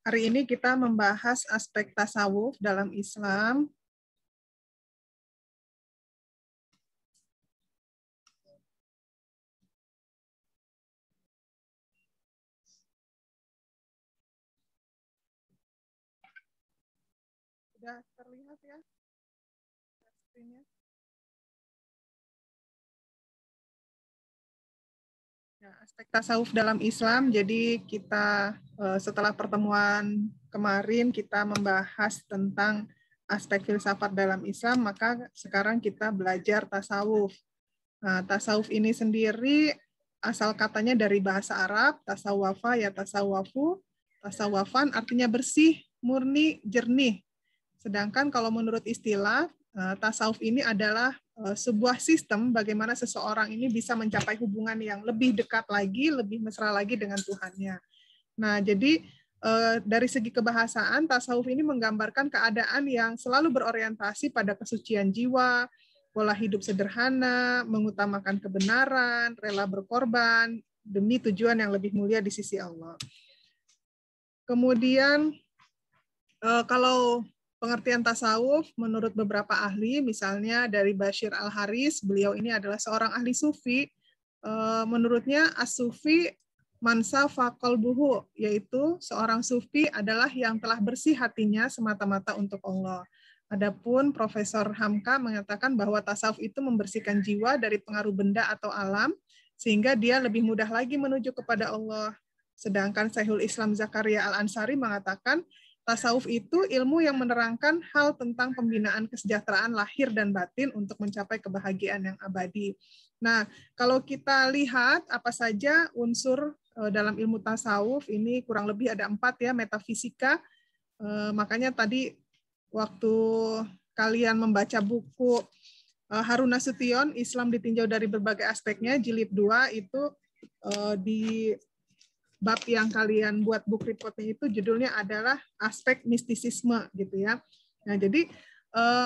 Hari ini kita membahas aspek tasawuf dalam Islam. Sudah terlihat ya screen-nya? Ya, aspek tasawuf dalam Islam. Jadi kita setelah pertemuan kemarin kita membahas tentang aspek filsafat dalam Islam, maka sekarang kita belajar tasawuf. Nah, tasawuf ini sendiri asal katanya dari bahasa Arab, tasawafa ya tasawafu, tasawafan artinya bersih, murni, jernih. Sedangkan kalau menurut istilah, tasawuf ini adalah sebuah sistem bagaimana seseorang ini bisa mencapai hubungan yang lebih dekat lagi, lebih mesra lagi dengan Tuhannya. Nah, jadi dari segi kebahasaan, tasawuf ini menggambarkan keadaan yang selalu berorientasi pada kesucian jiwa, pola hidup sederhana, mengutamakan kebenaran, rela berkorban, demi tujuan yang lebih mulia di sisi Allah. Kemudian, kalau pengertian tasawuf menurut beberapa ahli, misalnya dari Bashir Al-Haris, beliau ini adalah seorang ahli sufi. Menurutnya as-sufi mansa faqalbuhu, yaitu seorang sufi adalah yang telah bersih hatinya semata-mata untuk Allah. Adapun Profesor Hamka mengatakan bahwa tasawuf itu membersihkan jiwa dari pengaruh benda atau alam, sehingga dia lebih mudah lagi menuju kepada Allah. Sedangkan Syekhul Islam Zakaria Al-Ansari mengatakan, tasawuf itu ilmu yang menerangkan hal tentang pembinaan kesejahteraan lahir dan batin untuk mencapai kebahagiaan yang abadi. Nah, kalau kita lihat apa saja unsur dalam ilmu tasawuf, ini kurang lebih ada 4 ya, metafisika. Makanya tadi waktu kalian membaca buku Harun Nasution, Islam ditinjau dari berbagai aspeknya, jilid 2 itu di bab yang kalian buat book reportnya itu judulnya adalah aspek mistisisme gitu ya. Nah, jadi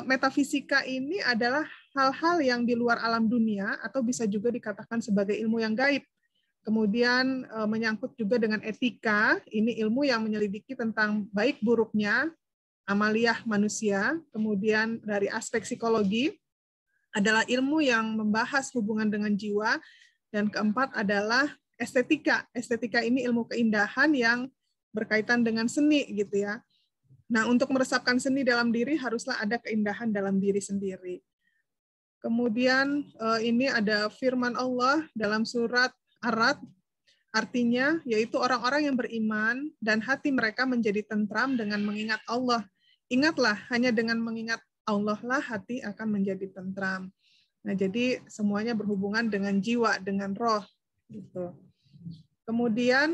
metafisika ini adalah hal-hal yang di luar alam dunia atau bisa juga dikatakan sebagai ilmu yang gaib. Kemudian menyangkut juga dengan etika, ini ilmu yang menyelidiki tentang baik buruknya amaliyah manusia. Kemudian dari aspek psikologi adalah ilmu yang membahas hubungan dengan jiwa. Dan keempat adalah estetika. Estetika ini ilmu keindahan yang berkaitan dengan seni gitu ya. Nah, untuk meresapkan seni dalam diri haruslah ada keindahan dalam diri sendiri. Kemudian ini ada firman Allah dalam surat Ar-Ra'd, artinya yaitu orang-orang yang beriman dan hati mereka menjadi tentram dengan mengingat Allah. Ingatlah, hanya dengan mengingat Allah lah hati akan menjadi tentram. Nah, jadi semuanya berhubungan dengan jiwa, dengan roh gitu. Kemudian,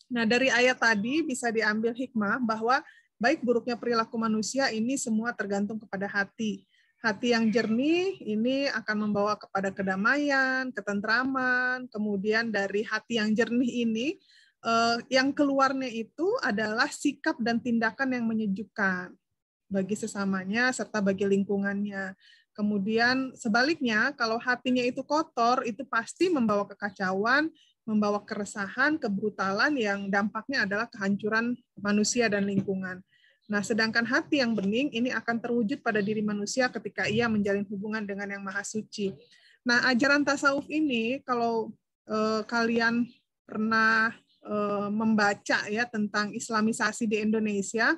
nah dari ayat tadi bisa diambil hikmah bahwa baik buruknya perilaku manusia ini semua tergantung kepada hati. Hati yang jernih ini akan membawa kepada kedamaian, ketentraman. Kemudian dari hati yang jernih ini, yang keluarnya itu adalah sikap dan tindakan yang menyejukkan bagi sesamanya serta bagi lingkungannya. Kemudian sebaliknya, kalau hatinya itu kotor, itu pasti membawa kekacauan, membawa keresahan, kebrutalan yang dampaknya adalah kehancuran manusia dan lingkungan. Nah, sedangkan hati yang bening ini akan terwujud pada diri manusia ketika ia menjalin hubungan dengan Yang Maha Suci. Nah, ajaran tasawuf ini kalau kalian pernah membaca ya tentang Islamisasi di Indonesia,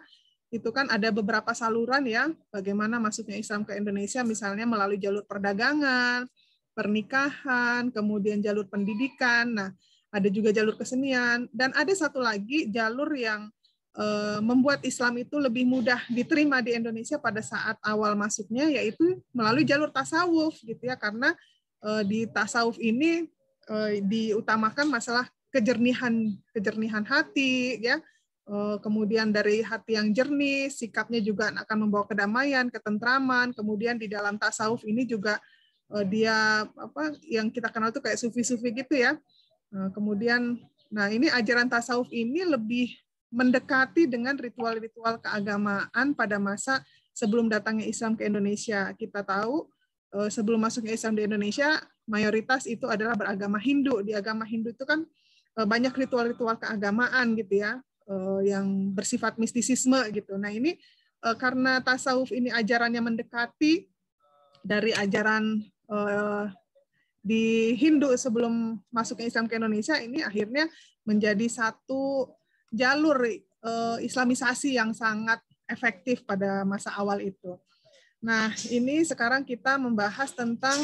itu kan ada beberapa saluran ya, bagaimana masuknya Islam ke Indonesia, misalnya melalui jalur perdagangan, pernikahan, kemudian jalur pendidikan, nah ada juga jalur kesenian, dan ada satu lagi jalur yang membuat Islam itu lebih mudah diterima di Indonesia pada saat awal masuknya, yaitu melalui jalur tasawuf gitu ya, karena di tasawuf ini diutamakan masalah kejernihan hati ya. Kemudian dari hati yang jernih, sikapnya juga akan membawa kedamaian, ketentraman. Kemudian di dalam tasawuf ini juga dia apa yang kita kenal itu kayak sufi-sufi gitu ya. Kemudian, nah ini ajaran tasawuf ini lebih mendekati dengan ritual-ritual keagamaan pada masa sebelum datangnya Islam ke Indonesia. Kita tahu sebelum masuknya Islam di Indonesia, mayoritas itu adalah beragama Hindu. Di agama Hindu itu kan banyak ritual-ritual keagamaan gitu ya. yang bersifat mistisisme gitu. Nah ini karena tasawuf ini ajarannya mendekati dari ajaran di Hindu sebelum masuk ke Islam ke Indonesia, ini akhirnya menjadi satu jalur Islamisasi yang sangat efektif pada masa awal itu. Nah, ini sekarang kita membahas tentang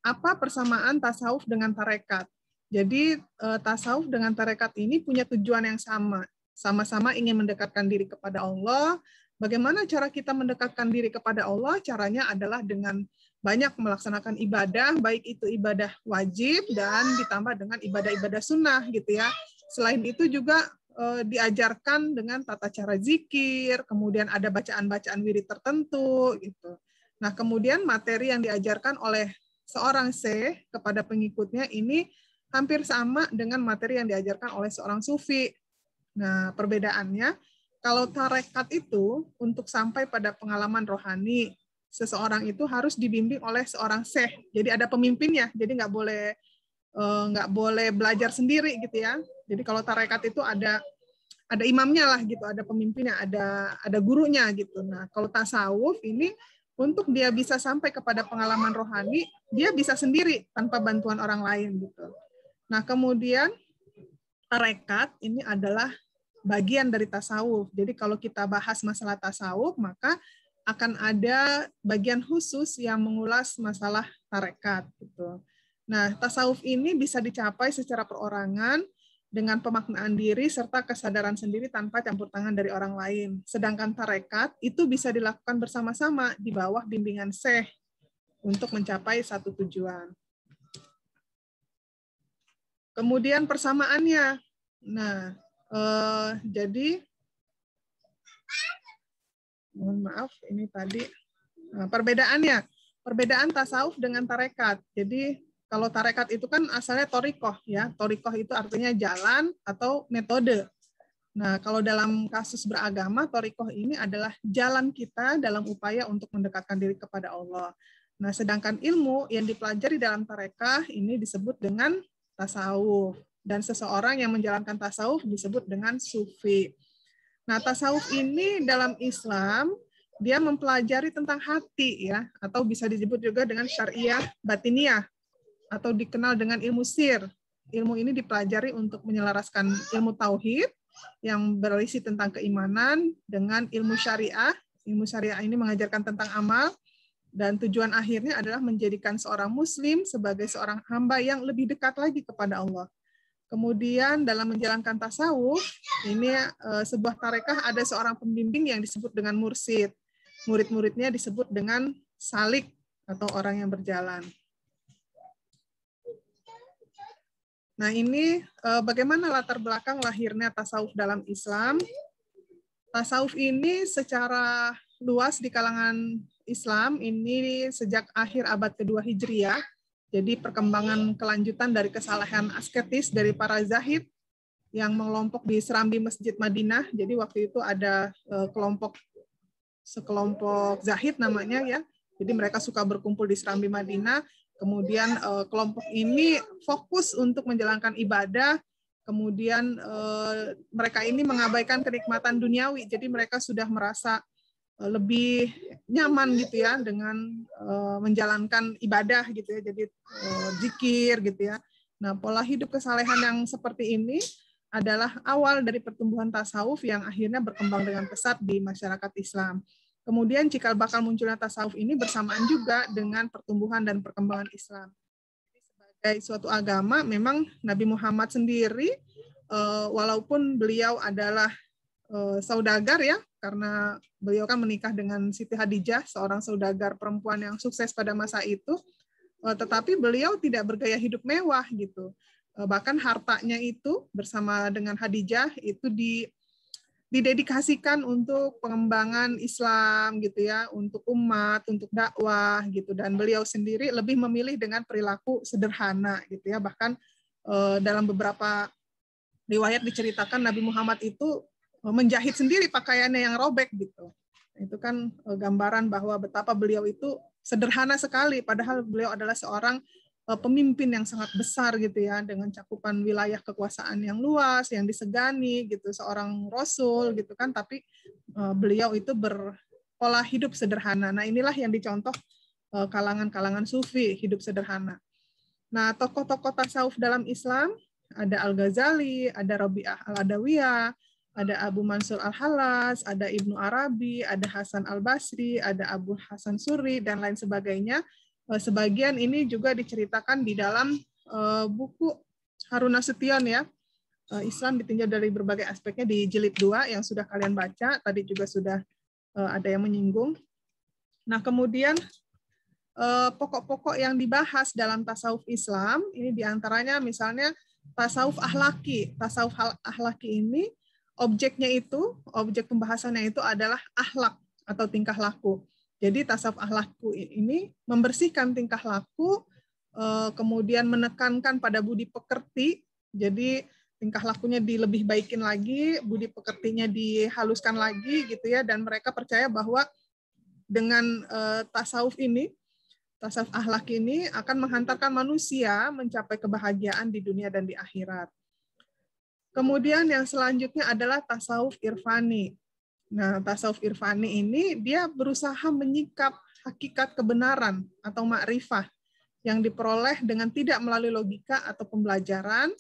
apa persamaan tasawuf dengan tarekat. Jadi tasawuf dengan tarekat ini punya tujuan yang sama. Sama-sama ingin mendekatkan diri kepada Allah. Bagaimana cara kita mendekatkan diri kepada Allah? Caranya adalah dengan banyak melaksanakan ibadah, baik itu ibadah wajib dan ditambah dengan ibadah-ibadah sunnah gitu ya. Selain itu juga diajarkan dengan tata cara zikir, kemudian ada bacaan-bacaan wirid tertentu gitu. Nah, kemudian materi yang diajarkan oleh seorang syekh kepada pengikutnya ini hampir sama dengan materi yang diajarkan oleh seorang sufi. Nah, perbedaannya, kalau tarekat itu untuk sampai pada pengalaman rohani, seseorang itu harus dibimbing oleh seorang syekh. Jadi ada pemimpinnya, jadi nggak boleh belajar sendiri gitu ya. Jadi kalau tarekat itu ada imamnya lah gitu, ada pemimpinnya, ada gurunya gitu. Nah, kalau tasawuf ini untuk dia bisa sampai kepada pengalaman rohani, dia bisa sendiri tanpa bantuan orang lain gitu. Nah, kemudian tarekat ini adalah bagian dari tasawuf. Jadi kalau kita bahas masalah tasawuf, maka akan ada bagian khusus yang mengulas masalah tarekat gitu. Nah, tasawuf ini bisa dicapai secara perorangan dengan pemaknaan diri serta kesadaran sendiri tanpa campur tangan dari orang lain. Sedangkan tarekat itu bisa dilakukan bersama-sama di bawah bimbingan syekh untuk mencapai satu tujuan. Kemudian persamaannya. Nah, jadi mohon maaf ini tadi perbedaan tasawuf dengan tarekat. Jadi kalau tarekat itu kan asalnya torikoh ya, torikoh itu artinya jalan atau metode. Nah, kalau dalam kasus beragama, torikoh ini adalah jalan kita dalam upaya untuk mendekatkan diri kepada Allah. Nah, sedangkan ilmu yang dipelajari dalam tarekah ini disebut dengan tasawuf. Dan seseorang yang menjalankan tasawuf disebut dengan sufi. Nah, tasawuf ini dalam Islam, dia mempelajari tentang hati ya, atau bisa disebut juga dengan syariah batiniyah, atau dikenal dengan ilmu sir. Ilmu ini dipelajari untuk menyelaraskan ilmu tauhid yang berisi tentang keimanan dengan ilmu syariah. Ilmu syariah ini mengajarkan tentang amal, dan tujuan akhirnya adalah menjadikan seorang muslim sebagai seorang hamba yang lebih dekat lagi kepada Allah. Kemudian dalam menjalankan tasawuf, ini sebuah tarekah ada seorang pembimbing yang disebut dengan mursyid. Murid-muridnya disebut dengan salik atau orang yang berjalan. Nah ini bagaimana latar belakang lahirnya tasawuf dalam Islam. Tasawuf ini secara luas di kalangan Islam ini sejak akhir abad kedua Hijriah. Jadi perkembangan kelanjutan dari kesalahan asketis dari para zahid yang mengelompok di serambi Masjid Madinah. Jadi waktu itu ada sekelompok zahid namanya ya. Jadi mereka suka berkumpul di serambi Madinah. Kemudian kelompok ini fokus untuk menjalankan ibadah. Kemudian mereka ini mengabaikan kenikmatan duniawi. Jadi mereka sudah merasa lebih nyaman gitu ya dengan menjalankan ibadah gitu ya, jadi zikir gitu ya. Nah, pola hidup kesalehan yang seperti ini adalah awal dari pertumbuhan tasawuf yang akhirnya berkembang dengan pesat di masyarakat Islam. Kemudian cikal bakal munculnya tasawuf ini bersamaan juga dengan pertumbuhan dan perkembangan Islam. Sebagai suatu agama, memang Nabi Muhammad sendiri, walaupun beliau adalah saudagar ya, karena beliau kan menikah dengan Siti Hadijah, seorang saudagar perempuan yang sukses pada masa itu, tetapi beliau tidak bergaya hidup mewah gitu. Bahkan hartanya itu bersama dengan Hadijah itu didedikasikan untuk pengembangan Islam gitu ya, untuk umat, untuk dakwah gitu, dan beliau sendiri lebih memilih dengan perilaku sederhana gitu ya. Bahkan dalam beberapa riwayat diceritakan Nabi Muhammad itu menjahit sendiri pakaiannya yang robek gitu. Itu kan gambaran bahwa betapa beliau itu sederhana sekali, padahal beliau adalah seorang pemimpin yang sangat besar gitu ya, dengan cakupan wilayah kekuasaan yang luas, yang disegani gitu, seorang rasul gitu kan, tapi beliau itu berpola hidup sederhana. Nah, inilah yang dicontoh kalangan-kalangan sufi, hidup sederhana. Nah, tokoh-tokoh tasawuf dalam Islam ada Al-Ghazali, ada Rabi'ah Al-Adawiyah, ada Abu Mansur Al-Halas, ada Ibnu Arabi, ada Hasan Al-Basri, ada Abu Hasan Suri, dan lain sebagainya. Sebagian ini juga diceritakan di dalam buku Harun Nasution ya. Islam ditinjau dari berbagai aspeknya di jilid 2 yang sudah kalian baca, tadi juga sudah ada yang menyinggung. Nah, kemudian pokok-pokok yang dibahas dalam tasawuf Islam, ini diantaranya misalnya tasawuf ahlaki. Tasawuf ahlaki ini objek pembahasannya itu adalah akhlak atau tingkah laku. Jadi tasawuf akhlakku ini membersihkan tingkah laku, kemudian menekankan pada budi pekerti. Jadi tingkah lakunya dilebih baikin lagi, budi pekertinya dihaluskan lagi gitu ya. Dan mereka percaya bahwa dengan tasawuf akhlak ini akan menghantarkan manusia mencapai kebahagiaan di dunia dan di akhirat. Kemudian yang selanjutnya adalah tasawuf irfani. Nah, tasawuf irfani ini dia berusaha menyikap hakikat kebenaran atau makrifah yang diperoleh dengan tidak melalui logika atau pembelajaran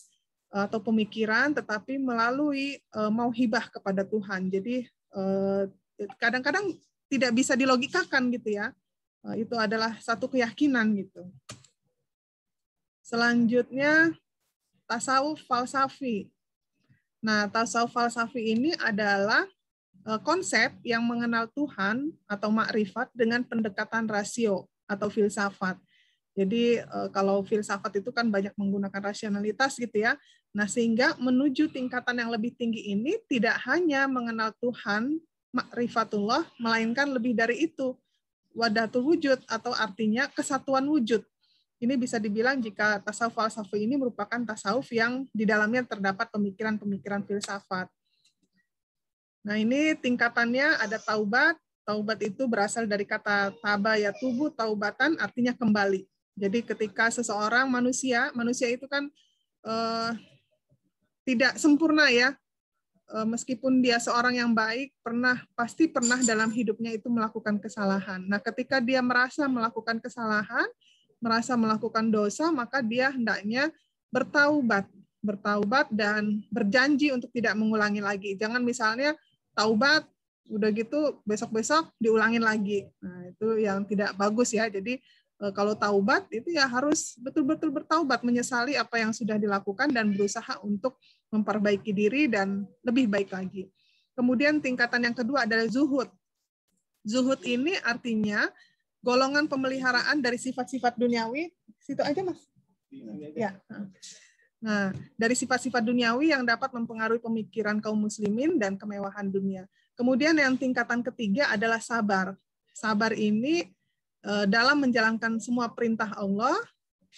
atau pemikiran, tetapi melalui mauhibah kepada Tuhan. Jadi kadang-kadang tidak bisa dilogikakan gitu ya. Itu adalah satu keyakinan gitu. Selanjutnya tasawuf falsafi. Nah, tasawuf falsafi ini adalah konsep yang mengenal Tuhan atau makrifat dengan pendekatan rasio atau filsafat. Jadi kalau filsafat itu kan banyak menggunakan rasionalitas gitu ya. Nah, sehingga menuju tingkatan yang lebih tinggi ini tidak hanya mengenal Tuhan, makrifatullah, melainkan lebih dari itu, wadatul wujud atau artinya kesatuan wujud. Ini bisa dibilang jika tasawuf falsafi ini merupakan tasawuf yang di dalamnya terdapat pemikiran-pemikiran filsafat. Nah, ini tingkatannya ada taubat. Taubat itu berasal dari kata taba ya tubuh, taubatan artinya kembali. Jadi ketika seseorang manusia itu kan tidak sempurna ya. Meskipun dia seorang yang baik, pasti pernah dalam hidupnya itu melakukan kesalahan. Nah, ketika dia merasa melakukan kesalahan, merasa melakukan dosa, maka dia hendaknya bertaubat dan berjanji untuk tidak mengulangi lagi. Jangan misalnya taubat, udah gitu besok-besok diulangin lagi. Nah, itu yang tidak bagus ya. Jadi kalau taubat itu ya harus betul-betul bertaubat, menyesali apa yang sudah dilakukan dan berusaha untuk memperbaiki diri dan lebih baik lagi. Kemudian tingkatan yang kedua adalah zuhud. Zuhud ini artinya golongan pemeliharaan dari sifat-sifat duniawi. Situ aja, Mas. Ya. Nah, dari sifat-sifat duniawi yang dapat mempengaruhi pemikiran kaum muslimin dan kemewahan dunia. Kemudian yang tingkatan ketiga adalah sabar. Sabar ini dalam menjalankan semua perintah Allah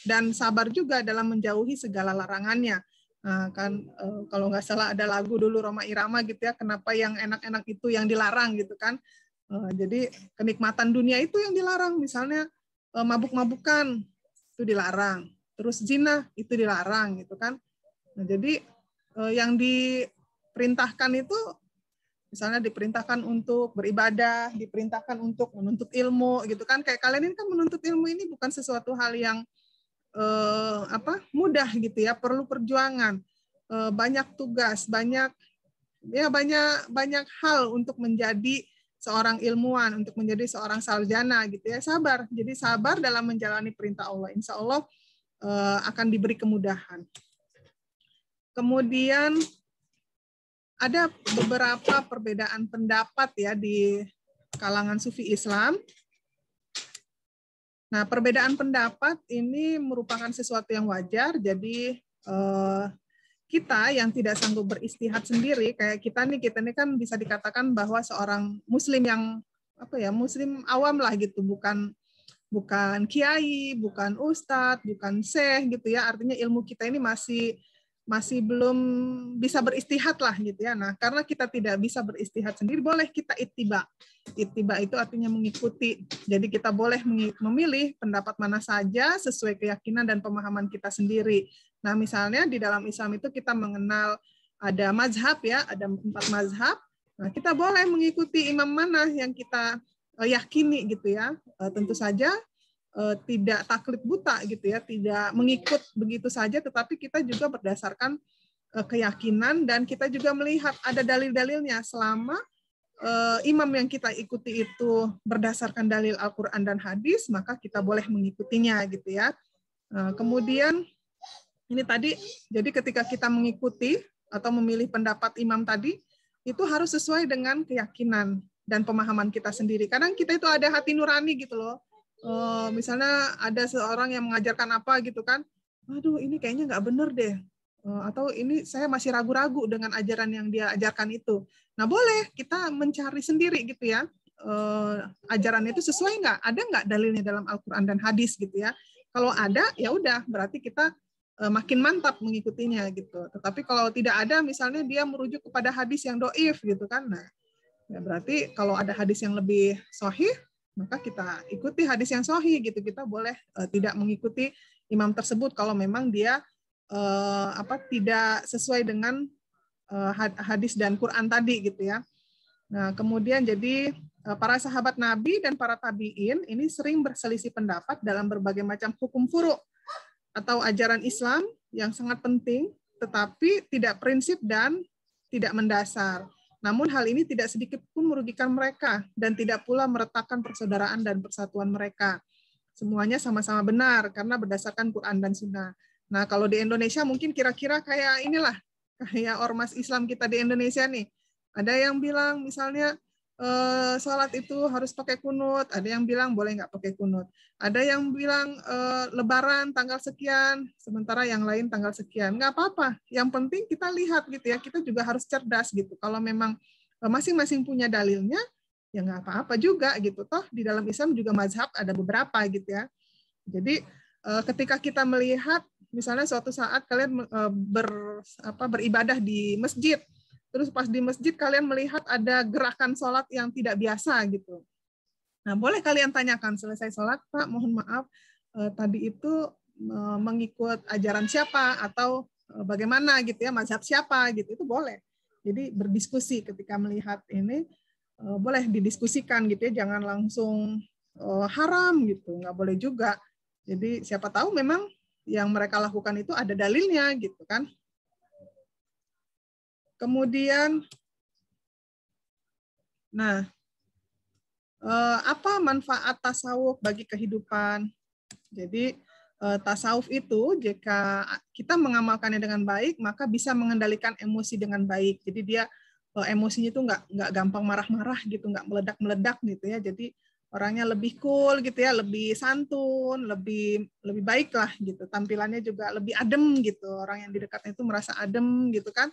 dan sabar juga dalam menjauhi segala larangannya. Nah, kan kalau nggak salah ada lagu dulu Roma Irama gitu ya, kenapa yang enak-enak itu yang dilarang gitu kan. Jadi kenikmatan dunia itu yang dilarang, misalnya mabuk-mabukan itu dilarang. Terus zina itu dilarang gitu kan. Nah, jadi yang diperintahkan itu misalnya diperintahkan untuk beribadah, diperintahkan untuk menuntut ilmu gitu kan. Kayak kalian ini kan menuntut ilmu ini bukan sesuatu hal yang mudah gitu ya, perlu perjuangan. Banyak tugas, banyak hal untuk menjadi seorang ilmuwan, untuk menjadi seorang sarjana gitu ya. Sabar. Jadi sabar dalam menjalani perintah Allah. Insya Allah akan diberi kemudahan. Kemudian ada beberapa perbedaan pendapat ya di kalangan sufi Islam. Nah, perbedaan pendapat ini merupakan sesuatu yang wajar. Jadi kita yang tidak sanggup beristihad sendiri, kayak kita nih kan bisa dikatakan bahwa seorang muslim yang muslim awam lah gitu, bukan kiai, bukan ustadz, bukan syekh gitu ya. Artinya ilmu kita ini masih masih belum bisa beristihad lah gitu ya. Nah, karena kita tidak bisa beristihad sendiri, boleh kita ittiba. Ittiba itu artinya mengikuti. Jadi kita boleh memilih pendapat mana saja sesuai keyakinan dan pemahaman kita sendiri. Nah, misalnya di dalam Islam itu kita mengenal ada mazhab ya, ada 4 mazhab. Nah, kita boleh mengikuti imam mana yang kita yakini gitu ya. Tentu saja tidak taklid buta gitu ya, tidak mengikut begitu saja, tetapi kita juga berdasarkan keyakinan dan kita juga melihat ada dalil-dalilnya. Selama imam yang kita ikuti itu berdasarkan dalil Al-Quran dan hadis, maka kita boleh mengikutinya gitu ya. Kemudian ini tadi, jadi ketika kita mengikuti atau memilih pendapat imam tadi, itu harus sesuai dengan keyakinan dan pemahaman kita sendiri. Kadang kita itu ada hati nurani gitu loh. Misalnya ada seorang yang mengajarkan apa gitu kan, aduh ini kayaknya nggak bener deh, atau ini saya masih ragu-ragu dengan ajaran yang dia ajarkan itu. Nah boleh kita mencari sendiri gitu ya, ajaran itu sesuai nggak, ada nggak dalilnya dalam Al-Quran dan hadis gitu ya. Kalau ada ya udah berarti kita makin mantap mengikutinya gitu. Tetapi kalau tidak ada, misalnya dia merujuk kepada hadis yang doif gitu kan, nah ya berarti kalau ada hadis yang lebih sahih, maka kita ikuti hadis yang sahih gitu. Kita boleh tidak mengikuti imam tersebut kalau memang dia tidak sesuai dengan hadis dan Quran tadi gitu ya. Nah, kemudian jadi para sahabat Nabi dan para tabi'in ini sering berselisih pendapat dalam berbagai macam hukum furu' atau ajaran Islam yang sangat penting, tetapi tidak prinsip dan tidak mendasar. Namun hal ini tidak sedikit pun merugikan mereka dan tidak pula meretakkan persaudaraan dan persatuan mereka. Semuanya sama-sama benar karena berdasarkan Quran dan Sunnah. Nah, kalau di Indonesia mungkin kira-kira kayak inilah, kayak ormas Islam kita di Indonesia nih. Ada yang bilang misalnya sholat itu harus pakai kunut, ada yang bilang boleh nggak pakai kunut. Ada yang bilang lebaran tanggal sekian, sementara yang lain tanggal sekian. Nggak apa-apa, yang penting kita lihat gitu ya, kita juga harus cerdas gitu. Kalau memang masing-masing punya dalilnya, ya nggak apa-apa juga gitu. Toh di dalam Islam juga mazhab ada beberapa gitu ya. Jadi ketika kita melihat, misalnya suatu saat kalian beribadah di masjid, terus pas di masjid kalian melihat ada gerakan sholat yang tidak biasa gitu. Nah, boleh kalian tanyakan selesai sholat, Pak, mohon maaf, tadi itu mengikut ajaran siapa atau bagaimana gitu ya, mazhab siapa gitu, itu boleh. Jadi berdiskusi ketika melihat ini, boleh didiskusikan gitu ya, jangan langsung haram gitu, nggak boleh juga. Jadi siapa tahu memang yang mereka lakukan itu ada dalilnya gitu kan. Kemudian, nah, apa manfaat tasawuf bagi kehidupan? Jadi tasawuf itu jika kita mengamalkannya dengan baik, maka bisa mengendalikan emosi dengan baik. Jadi dia emosinya itu nggak gampang marah-marah gitu, nggak meledak-meledak gitu ya. Jadi orangnya lebih cool gitu ya, lebih santun, lebih baik lah gitu. Tampilannya juga lebih adem gitu. Orang yang di dekatnya itu merasa adem gitu kan.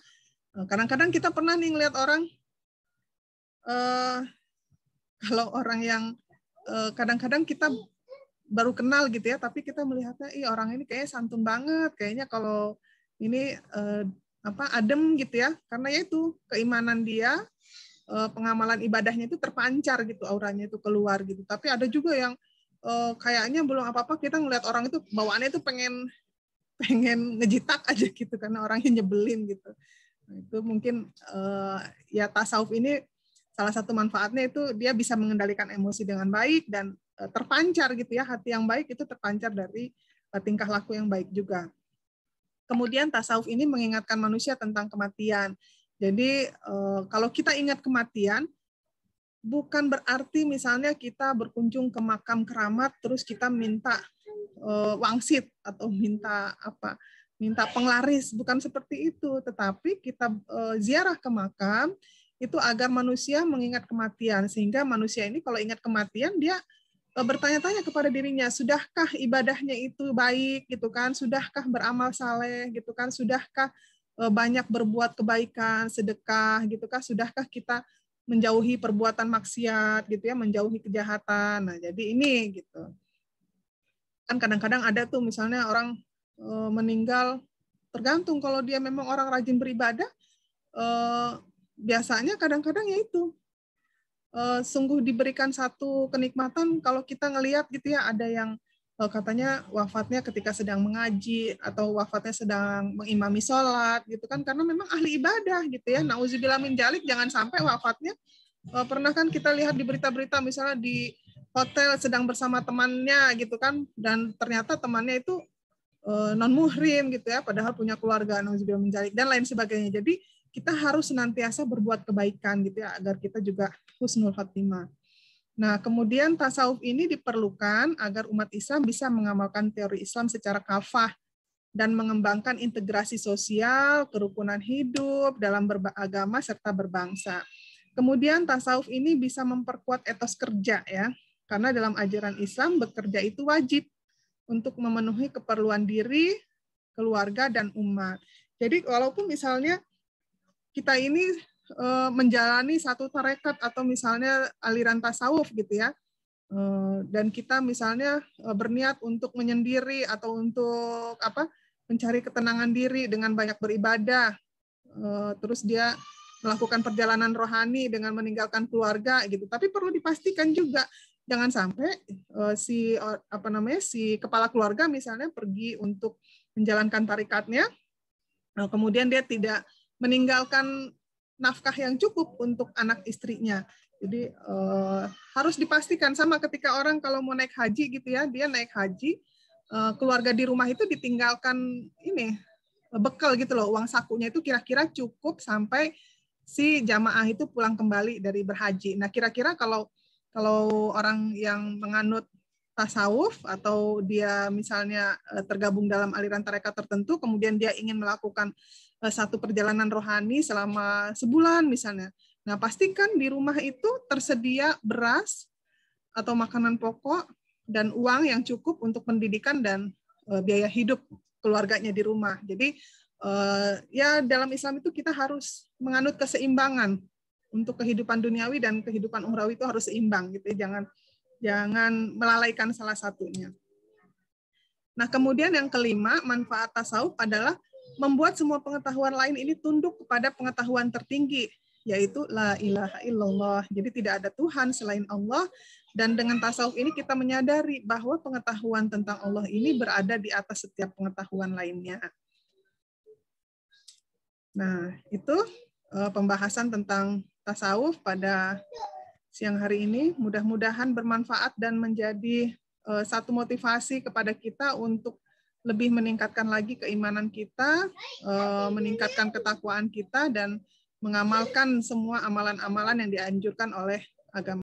Kadang-kadang kita pernah nih ngeliat orang, kalau orang yang kadang-kadang kita baru kenal gitu ya, tapi kita melihatnya, orang ini kayaknya santun banget, kayaknya kalau ini adem gitu ya, karena ya itu keimanan dia, pengamalan ibadahnya itu terpancar gitu, auranya itu keluar gitu. Tapi ada juga yang kayaknya belum apa-apa, kita ngelihat orang itu bawaannya itu pengen ngejitak aja gitu, karena orangnya nyebelin gitu. Nah, itu mungkin ya tasawuf ini salah satu manfaatnya itu dia bisa mengendalikan emosi dengan baik dan terpancar gitu ya, hati yang baik itu terpancar dari tingkah laku yang baik juga. Kemudian tasawuf ini mengingatkan manusia tentang kematian. Jadi kalau kita ingat kematian, bukan berarti misalnya kita berkunjung ke makam keramat terus kita minta wangsit atau minta penglaris, bukan seperti itu. Tetapi kita ziarah ke makam itu agar manusia mengingat kematian, sehingga manusia ini kalau ingat kematian dia bertanya-tanya kepada dirinya, sudahkah ibadahnya itu baik gitu kan, sudahkah beramal saleh gitu kan, sudahkah banyak berbuat kebaikan, sedekah gitu kan, sudahkah kita menjauhi perbuatan maksiat gitu ya, menjauhi kejahatan. Nah, jadi ini gitu. Kan kadang-kadang ada tuh misalnya orang meninggal tergantung kalau dia memang orang rajin beribadah, biasanya kadang-kadang ya itu sungguh diberikan satu kenikmatan kalau kita ngelihat gitu ya, ada yang katanya wafatnya ketika sedang mengaji atau wafatnya sedang mengimami sholat gitu kan, karena memang ahli ibadah gitu ya. Nauzubillah min dzalik, jangan sampai wafatnya pernah kan kita lihat di berita-berita misalnya di hotel sedang bersama temannya gitu kan, dan ternyata temannya itu non muhrim gitu ya, padahal punya keluarga, nauzubillah min dzalik, dan lain sebagainya. Jadi kita harus senantiasa berbuat kebaikan gitu ya, agar kita juga husnul khotimah. Nah, kemudian tasawuf ini diperlukan agar umat Islam bisa mengamalkan teori Islam secara kafah dan mengembangkan integrasi sosial, kerukunan hidup dalam beragama serta berbangsa. Kemudian tasawuf ini bisa memperkuat etos kerja ya, karena dalam ajaran Islam bekerja itu wajib untuk memenuhi keperluan diri, keluarga, dan umat. Jadi walaupun misalnya kita ini menjalani satu tarekat atau misalnya aliran tasawuf gitu ya, dan kita misalnya berniat untuk menyendiri atau untuk mencari ketenangan diri dengan banyak beribadah, terus dia melakukan perjalanan rohani dengan meninggalkan keluarga gitu. Tapi perlu dipastikan juga jangan sampai si kepala keluarga misalnya pergi untuk menjalankan tarikatnya, kemudian dia tidak meninggalkan nafkah yang cukup untuk anak istrinya. Jadi harus dipastikan, sama ketika orang kalau mau naik haji gitu ya, dia naik haji, keluarga di rumah itu ditinggalkan ini bekal gitu loh, uang sakunya itu kira-kira cukup sampai si jamaah itu pulang kembali dari berhaji. Nah, kira-kira kalau orang yang menganut tasawuf atau dia misalnya tergabung dalam aliran tarekat tertentu, kemudian dia ingin melakukan satu perjalanan rohani selama sebulan misalnya. Nah, pastikan di rumah itu tersedia beras atau makanan pokok dan uang yang cukup untuk pendidikan dan biaya hidup keluarganya di rumah. Jadi ya dalam Islam itu kita harus menganut keseimbangan untuk kehidupan duniawi dan kehidupan ukhrawi itu harus seimbang gitu. Jangan melalaikan salah satunya. Nah, kemudian yang kelima, manfaat tasawuf adalah membuat semua pengetahuan lain ini tunduk kepada pengetahuan tertinggi, yaitu la ilaha illallah. Jadi tidak ada Tuhan selain Allah, dan dengan tasawuf ini kita menyadari bahwa pengetahuan tentang Allah ini berada di atas setiap pengetahuan lainnya. Nah, itu pembahasan tentang tasawuf pada siang hari ini. Mudah-mudahan bermanfaat dan menjadi satu motivasi kepada kita untuk lebih meningkatkan lagi keimanan kita, meningkatkan ketakwaan kita, dan mengamalkan semua amalan-amalan yang dianjurkan oleh agama.